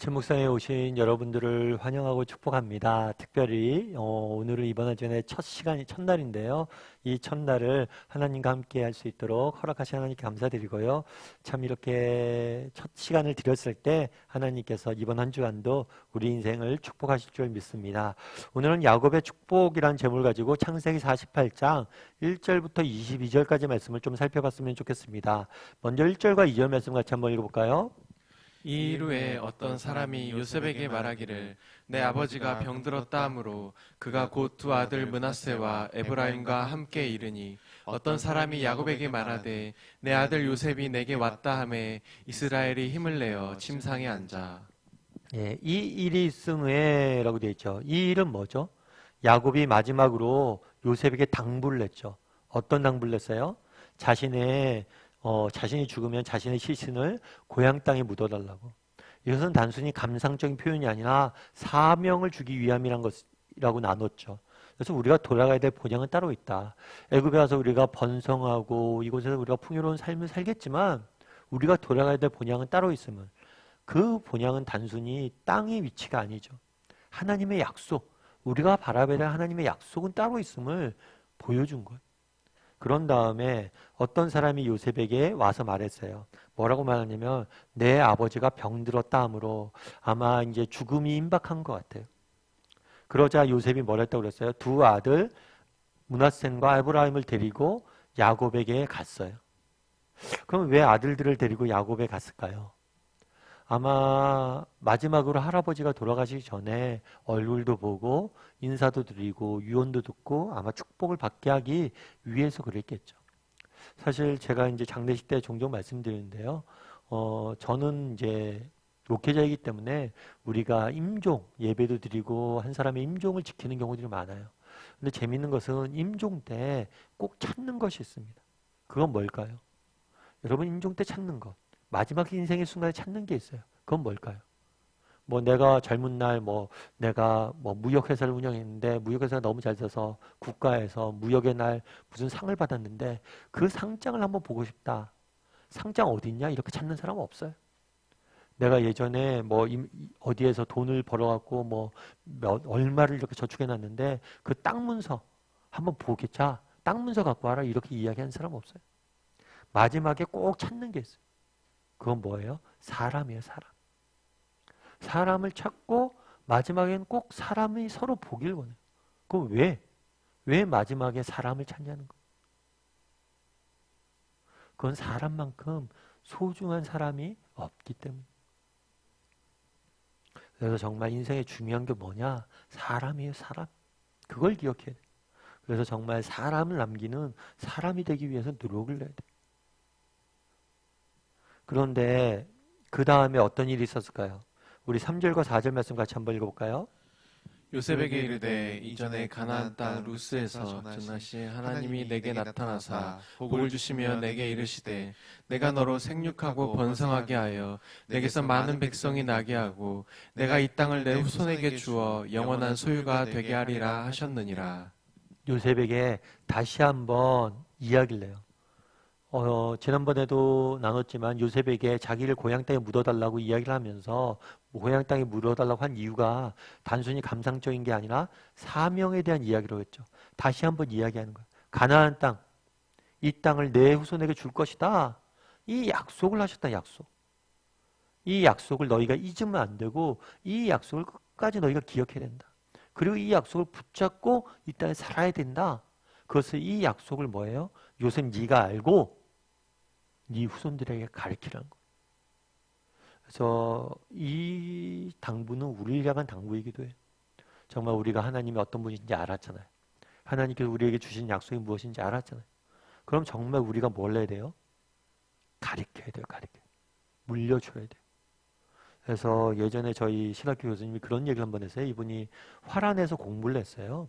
부천 묵상에 오신 여러분들을 환영하고 축복합니다. 특별히 오늘은 이번 한 주간의 첫 시간이 첫날인데요. 이 첫날을 하나님과 함께 할 수 있도록 허락하신 하나님께 감사드리고요. 참 이렇게 첫 시간을 드렸을 때 하나님께서 이번 한 주간도 우리 인생을 축복하실 줄 믿습니다. 오늘은 야곱의 축복이라는 제목을 가지고 창세기 48장 1절부터 22절까지 말씀을 좀 살펴봤으면 좋겠습니다. 먼저 1절과 2절 말씀 같이 한번 읽어볼까요? 이 일 후에 어떤 사람이 요셉에게 말하기를 내 아버지가 병들었다 하므로 그가 곧 두 아들 므낫세와 에브라임과 함께 이르니 어떤 사람이 야곱에게 말하되 내 아들 요셉이 내게 왔다 하매 이스라엘이 힘을 내어 침상에 앉아. 예, 이 일이 있은 후에라고 되어 있죠. 이 일은 뭐죠? 야곱이 마지막으로 요셉에게 당부를 냈죠. 어떤 당부를 냈어요? 자신이 죽으면 자신의 시신을 고향 땅에 묻어달라고. 이것은 단순히 감상적인 표현이 아니라 사명을 주기 위함이란 것이라고 나눴죠. 그래서 우리가 돌아가야 될 본향은 따로 있다. 애굽에 와서 우리가 번성하고 이곳에서 우리가 풍요로운 삶을 살겠지만 우리가 돌아가야 될 본향은 따로 있음을. 그 본향은 단순히 땅의 위치가 아니죠. 하나님의 약속, 우리가 바라봐야 될 하나님의 약속은 따로 있음을 보여준 거예요. 그런 다음에 어떤 사람이 요셉에게 와서 말했어요. 뭐라고 말하냐면 내 아버지가 병들었다 하므로 아마 이제 죽음이 임박한 것 같아요. 그러자 요셉이 뭐라 했다고 그랬어요? 두 아들 므낫센과 에브라임을 데리고 야곱에게 갔어요. 그럼 왜 아들들을 데리고 야곱에 갔을까요? 아마 마지막으로 할아버지가 돌아가시기 전에 얼굴도 보고 인사도 드리고 유언도 듣고 아마 축복을 받게 하기 위해서 그랬겠죠. 사실 제가 이제 장례식 때 종종 말씀드리는데요. 저는 이제 목회자이기 때문에 우리가 임종, 예배도 드리고 한 사람의 임종을 지키는 경우들이 많아요. 근데 재밌는 것은 임종 때 꼭 찾는 것이 있습니다. 그건 뭘까요? 여러분 임종 때 찾는 것. 마지막 인생의 순간에 찾는 게 있어요. 그건 뭘까요? 내가 젊은 날 내가 무역회사를 운영했는데 무역회사가 너무 잘 돼서 국가에서 무역의 날 무슨 상을 받았는데 그 상장을 한번 보고 싶다. 상장 어디 있냐? 이렇게 찾는 사람은 없어요. 내가 예전에 어디에서 돈을 벌어갖고 얼마를 이렇게 저축해 놨는데 그 땅 문서 한번 보겠자. 땅 문서 갖고 와라. 이렇게 이야기하는 사람 없어요. 마지막에 꼭 찾는 게 있어요. 그건 뭐예요? 사람이에요, 사람. 사람을 찾고 마지막엔 꼭 사람이 서로 보길 원해요. 그럼 왜 마지막에 사람을 찾냐는 거예요. 그건 사람만큼 소중한 사람이 없기 때문에. 그래서 정말 인생에 중요한 게 뭐냐? 사람이에요, 사람. 그걸 기억해야 돼요. 그래서 정말 사람을 남기는 사람이 되기 위해서 노력을 내야 돼요. 그런데 그 다음에 어떤 일이 있었을까요? 우리 3절과 4절 말씀 같이 한번 읽어볼까요? 요셉에게 이르되 이전에 가나안 땅 루스에서 전하신 하나님이 내게 나타나사 복을 주시며 내게 이르시되 내가 너로 생육하고 번성하게 하여 내게서 많은 백성이 나게 하고 내가 이 땅을 내 후손에게 주어 영원한 소유가 되게 하리라 하셨느니라. 요셉에게 다시 한번 이야기를 해요. 지난번에도 나눴지만 요셉에게 자기를 고향 땅에 묻어달라고 이야기를 하면서 고향 땅에 묻어달라고 한 이유가 단순히 감상적인 게 아니라 사명에 대한 이야기로 했죠. 다시 한번 이야기하는 거예요. 가나안 땅, 이 땅을 내 후손에게 줄 것이다. 이 약속을 하셨다, 약속. 이 약속을 너희가 잊으면 안 되고 이 약속을 끝까지 너희가 기억해야 된다. 그리고 이 약속을 붙잡고 이 땅에 살아야 된다. 이 약속을 뭐예요? 요셉 네가 알고 네 후손들에게 가르치라는 거예요. 그래서 이 당부는 우리를 향한 당부이기도 해요. 정말 우리가 하나님이 어떤 분인지 알았잖아요. 하나님께서 우리에게 주신 약속이 무엇인지 알았잖아요. 그럼 정말 우리가 뭘 해야 돼요? 가르쳐야 돼요. 물려줘야 돼요. 그래서 예전에 저희 신학교 교수님이 그런 얘기를 한번 했어요. 이분이 화란에서 공부를 했어요.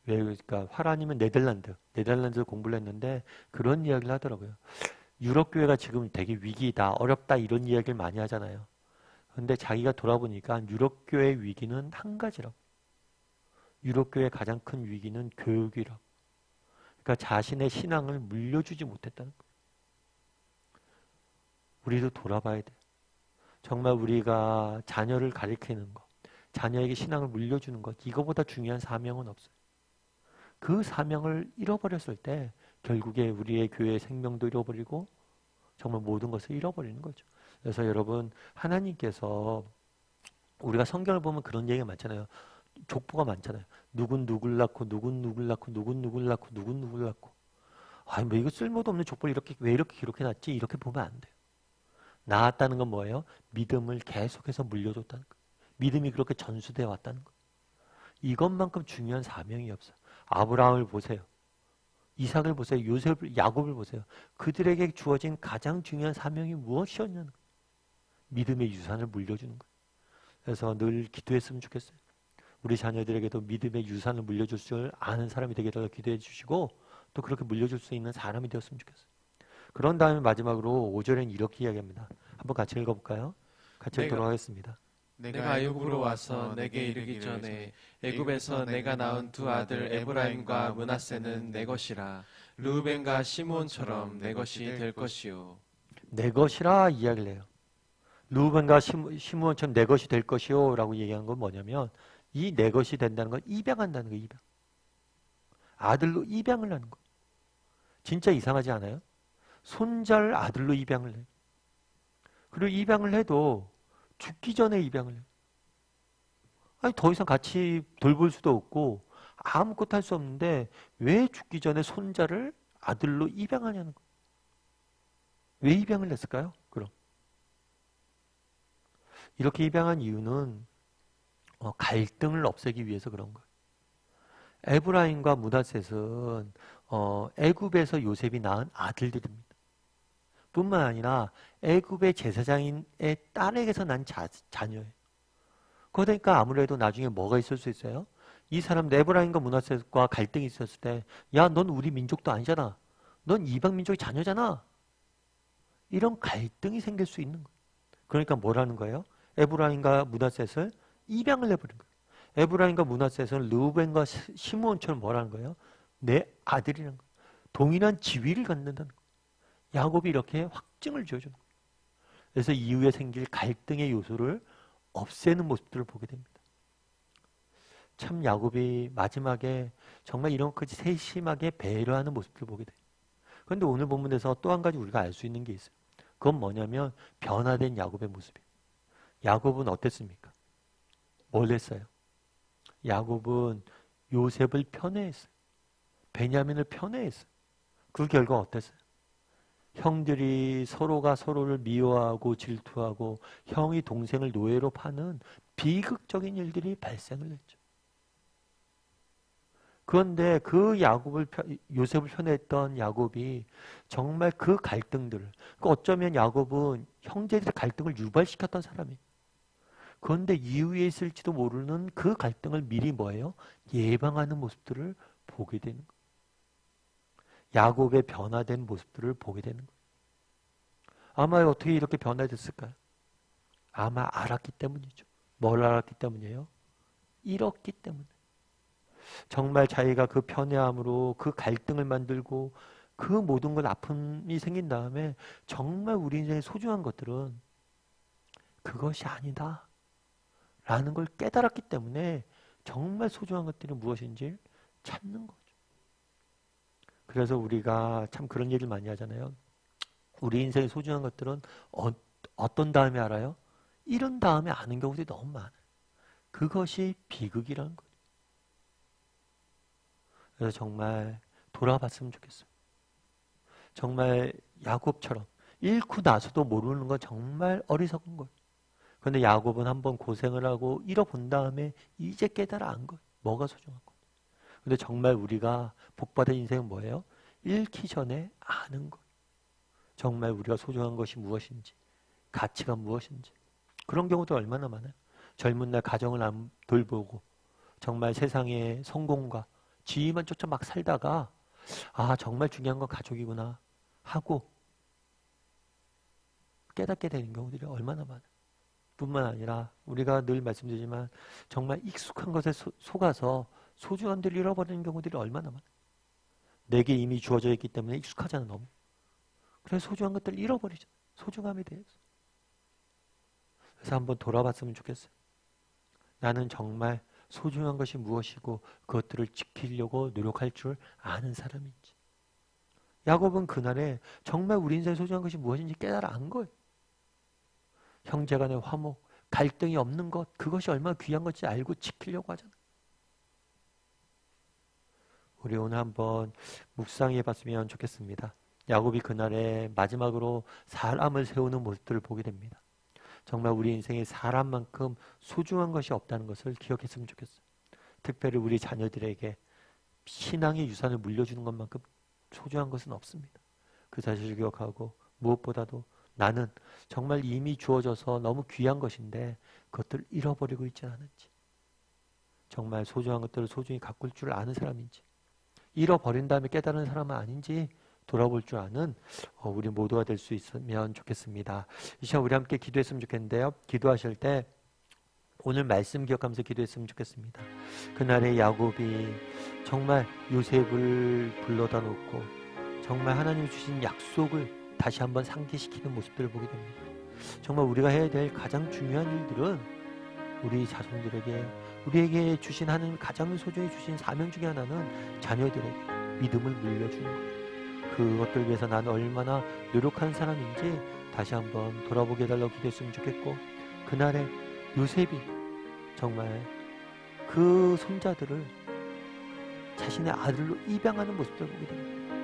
그러니까 화란이면 네덜란드에서 공부를 했는데 그런 이야기를 하더라고요. 유럽 교회가 지금 되게 위기다, 어렵다 이런 이야기를 많이 하잖아요. 근데 자기가 돌아보니까 유럽 교회의 위기는 한 가지라고. 유럽 교회의 가장 큰 위기는 교육이라고. 그러니까 자신의 신앙을 물려주지 못했다는 거예요. 우리도 돌아봐야 돼요. 정말 우리가 자녀를 가리키는 것, 자녀에게 신앙을 물려주는 것, 이거보다 중요한 사명은 없어요. 그 사명을 잃어버렸을 때 결국에 우리의 교회의 생명도 잃어버리고 정말 모든 것을 잃어버리는 거죠. 그래서 여러분, 하나님께서 우리가 성경을 보면 그런 얘기가 많잖아요. 족보가 많잖아요. 누군 누굴 낳고 누군 누굴 낳고 누군 누굴 낳고 누군 누굴 낳고. 아니 뭐 이거 쓸모도 없는 족보를 이렇게 왜 이렇게 기록해놨지? 이렇게 보면 안 돼요. 낳았다는 건 뭐예요? 믿음을 계속해서 물려줬다는 거예요. 믿음이 그렇게 전수되어 왔다는 거예요. 이것만큼 중요한 사명이 없어요. 아브라함을 보세요. 이삭을 보세요. 요셉을, 야곱을 보세요. 그들에게 주어진 가장 중요한 사명이 무엇이었냐는 거예요. 믿음의 유산을 물려주는 거예요. 그래서 늘 기도했으면 좋겠어요. 우리 자녀들에게도 믿음의 유산을 물려줄 줄 아는 사람이 되게 달라고 기도해 주시고 또 그렇게 물려줄 수 있는 사람이 되었으면 좋겠어요. 그런 다음에 마지막으로 5절엔 이렇게 이야기합니다. 한번 같이 읽어볼까요? 같이 읽도록 하겠습니다. 내가 애굽으로 와서 내게 이르기 전에 애굽에서 내가 낳은 두 아들 에브라임과 므낫세는 내 것이라. 르우벤과 시므온처럼 내 것이 될 것이요. 내 것이라 이야기를 해요. 르우벤과 시므온처럼 내 것이 될 것이요 라고 얘기한 건 뭐냐면 이 내 것이 된다는 건 입양한다는 거예요. 입양. 아들로 입양을 하는 거예요. 진짜 이상하지 않아요? 손자를 아들로 입양을 해요. 그리고 입양을 해도 죽기 전에 입양을 해요. 아니 더 이상 같이 돌볼 수도 없고 아무것도 할 수 없는데 왜 죽기 전에 손자를 아들로 입양하냐는 거예요. 왜 입양을 했을까요? 그럼 이렇게 입양한 이유는 갈등을 없애기 위해서 그런 거예요. 에브라임과 므낫셋은 애굽에서 요셉이 낳은 아들들입니다. 뿐만 아니라 애굽의 제사장인의 딸에게서 난 자녀예요. 그러니까 아무래도 나중에 뭐가 있을 수 있어요? 이 사람 에브라임과 므낫셋과 갈등이 있었을 때 야, 넌 우리 민족도 아니잖아. 넌 이방 민족의 자녀잖아. 이런 갈등이 생길 수 있는 거예요. 그러니까 뭐라는 거예요? 에브라임과 므낫셋을 입양을 해버린 거예요. 에브라임과 므낫셋은 르우벤과 시므온처럼 뭐라는 거예요? 내 아들이라는 거예요. 동일한 지위를 갖는다는 거예요. 야곱이 이렇게 확증을 지어주는 거예요. 그래서 이후에 생길 갈등의 요소를 없애는 모습들을 보게 됩니다. 참 야곱이 마지막에 정말 이런까지 세심하게 배려하는 모습들을 보게 돼요. 그런데 오늘 본문에서 또 한 가지 우리가 알 수 있는 게 있어요. 그건 뭐냐면 변화된 야곱의 모습이에요. 야곱은 어땠습니까? 뭘 했어요? 야곱은 요셉을 편애했어요. 베냐민을 편애했어요. 그 결과 어땠어요? 형들이 서로가 서로를 미워하고 질투하고 형이 동생을 노예로 파는 비극적인 일들이 발생을 했죠. 그런데 그 요셉을 편애했던 야곱이 정말 그 갈등들을, 어쩌면 야곱은 형제들의 갈등을 유발시켰던 사람이에요. 그런데 이후에 있을지도 모르는 그 갈등을 미리 뭐예요? 예방하는 모습들을 보게 되는 거예요. 야곱의 변화된 모습들을 보게 되는 거예요. 아마 어떻게 이렇게 변화됐을까요? 아마 알았기 때문이죠. 뭘 알았기 때문이에요? 잃었기 때문에. 정말 자기가 그 편애함으로 그 갈등을 만들고 그 모든 걸 아픔이 생긴 다음에 정말 우리 인생에 소중한 것들은 그것이 아니다 라는 걸 깨달았기 때문에 정말 소중한 것들이 무엇인지 찾는 거죠. 그래서 우리가 참 그런 얘기를 많이 하잖아요. 우리 인생에 소중한 것들은 어떤 다음에 알아요? 잃은 다음에 아는 경우들이 너무 많아요. 그것이 비극이라는 거죠. 그래서 정말 돌아봤으면 좋겠어요. 정말 야곱처럼 잃고 나서도 모르는 건 정말 어리석은 거예요. 그런데 야곱은 한번 고생을 하고 잃어본 다음에 이제 깨달아 안 거예요. 뭐가 소중한 거예요. 근데 정말 우리가 복받은 인생은 뭐예요? 잃기 전에 아는 거예요. 정말 우리가 소중한 것이 무엇인지, 가치가 무엇인지. 그런 경우도 얼마나 많아요. 젊은 날 가정을 안 돌보고 정말 세상의 성공과 지위만 쫓아 막 살다가 아 정말 중요한 건 가족이구나 하고 깨닫게 되는 경우들이 얼마나 많아요. 뿐만 아니라 우리가 늘 말씀드리지만 정말 익숙한 것에 속아서 소중한 데를 잃어버리는 경우들이 얼마나 많아요. 내게 이미 주어져 있기 때문에 익숙하잖아 너무. 그래서 소중한 것들을 잃어버리죠. 소중함에 대해서. 그래서 한번 돌아봤으면 좋겠어요. 나는 정말 소중한 것이 무엇이고 그것들을 지키려고 노력할 줄 아는 사람인지. 야곱은 그날에 정말 우리 인생에 소중한 것이 무엇인지 깨달아 안 거예요. 형제간의 화목, 갈등이 없는 것, 그것이 얼마나 귀한 건지 알고 지키려고 하잖아요. 우리 오늘 한번 묵상해 봤으면 좋겠습니다. 야곱이 그날에 마지막으로 사람을 세우는 모습들을 보게 됩니다. 정말 우리 인생에 사람만큼 소중한 것이 없다는 것을 기억했으면 좋겠어요. 특별히 우리 자녀들에게 신앙의 유산을 물려주는 것만큼 소중한 것은 없습니다. 그 사실을 기억하고 무엇보다도 나는 정말 이미 주어져서 너무 귀한 것인데 그것들을 잃어버리고 있지 않은지, 정말 소중한 것들을 소중히 가꿀 줄 아는 사람인지, 잃어버린 다음에 깨달은 사람은 아닌지 돌아볼 줄 아는 우리 모두가 될 수 있으면 좋겠습니다. 이 시간 우리 함께 기도했으면 좋겠는데요. 기도하실 때 오늘 말씀 기억하면서 기도했으면 좋겠습니다. 그날의 야곱이 정말 요셉을 불러다 놓고 정말 하나님이 주신 약속을 다시 한번 상기시키는 모습들을 보게 됩니다. 정말 우리가 해야 될 가장 중요한 일들은 우리 자손들에게, 우리에게 주신 하나님 가장 소중히 주신 사명 중에 하나는 자녀들에게 믿음을 물려주는 거예요. 그것들 위해서 나는 얼마나 노력한 사람인지 다시 한번 돌아보게 해달라고 기도했으면 좋겠고, 그날에 요셉이 정말 그 손자들을 자신의 아들로 입양하는 모습들을 보게 됩니다.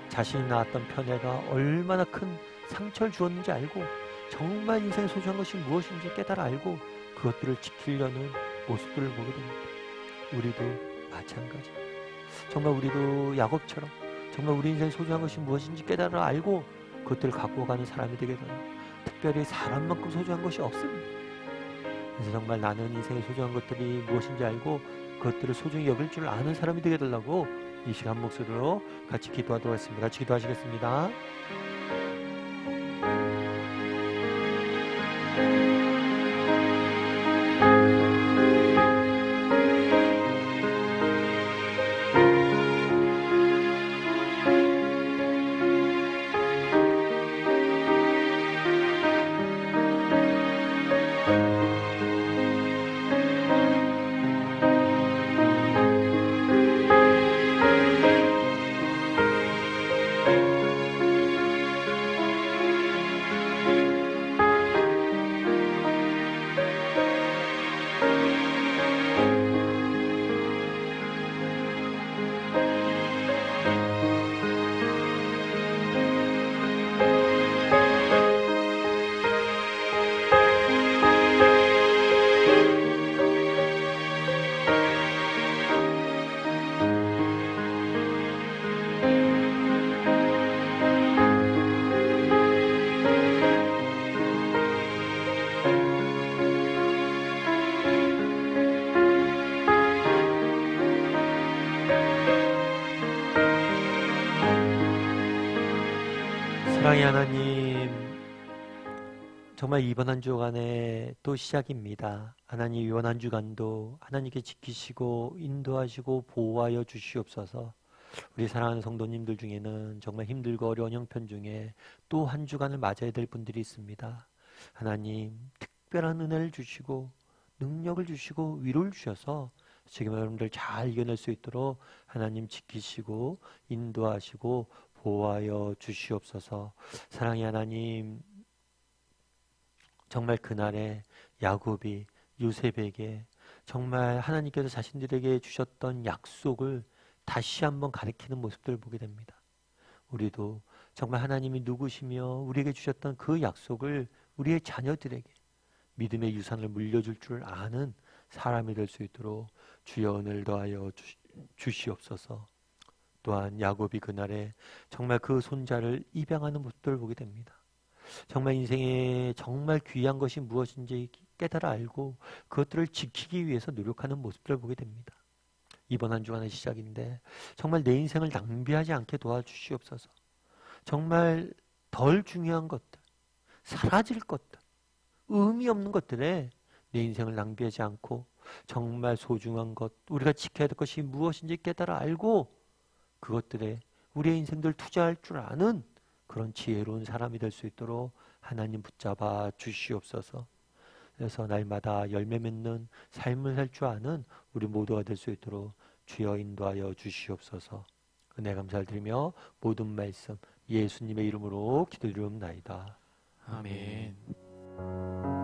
자신이 낳았던 편애가 얼마나 큰 상처를 주었는지 알고 정말 인생의 소중한 것이 무엇인지 깨달아 알고 그것들을 지키려는 모습들을 보게 됩니다. 우리도 마찬가지. 정말 우리도 야곱처럼 정말 우리 인생의 소중한 것이 무엇인지 깨달아 알고 그것들을 갖고 가는 사람이 되게 되는, 특별히 사람만큼 소중한 것이 없습니다. 그래서 정말 나는 인생의 소중한 것들이 무엇인지 알고 그것들을 소중히 여길 줄 아는 사람이 되게 되려고 이 시간 목소리로 같이 기도하도록 하겠습니다. 같이 기도하시겠습니다. 사랑의 하나님, 정말 이번 한 주간의 또 시작입니다. 하나님, 이번 한 주간도 하나님께 지키시고 인도하시고 보호하여 주시옵소서. 우리 사랑하는 성도님들 중에는 정말 힘들고 어려운 형편 중에 또 한 주간을 맞아야 될 분들이 있습니다. 하나님, 특별한 은혜를 주시고 능력을 주시고 위로를 주셔서 지금 여러분들 잘 이겨낼 수 있도록 하나님 지키시고 인도하시고 보호하여 주시옵소서. 사랑의 하나님, 정말 그날에 야곱이 요셉에게 정말 하나님께서 자신들에게 주셨던 약속을 다시 한번 가리키는 모습들을 보게 됩니다. 우리도 정말 하나님이 누구시며 우리에게 주셨던 그 약속을 우리의 자녀들에게 믿음의 유산을 물려줄 줄 아는 사람이 될 수 있도록 주여 은혜를 더하여 주시옵소서. 또한 야곱이 그날에 정말 그 손자를 입양하는 모습들을 보게 됩니다. 정말 인생에 정말 귀한 것이 무엇인지 깨달아 알고 그것들을 지키기 위해서 노력하는 모습들을 보게 됩니다. 이번 한 주간의 시작인데 정말 내 인생을 낭비하지 않게 도와주시옵소서. 정말 덜 중요한 것들, 사라질 것들, 의미 없는 것들에 내 인생을 낭비하지 않고 정말 소중한 것, 우리가 지켜야 될 것이 무엇인지 깨달아 알고 그것들에 우리의 인생들 투자할 줄 아는 그런 지혜로운 사람이 될 수 있도록 하나님 붙잡아 주시옵소서. 그래서 날마다 열매 맺는 삶을 살 줄 아는 우리 모두가 될 수 있도록 주여 인도하여 주시옵소서. 은혜 감사를 드리며 모든 말씀 예수님의 이름으로 기도드리옵나이다. 아멘.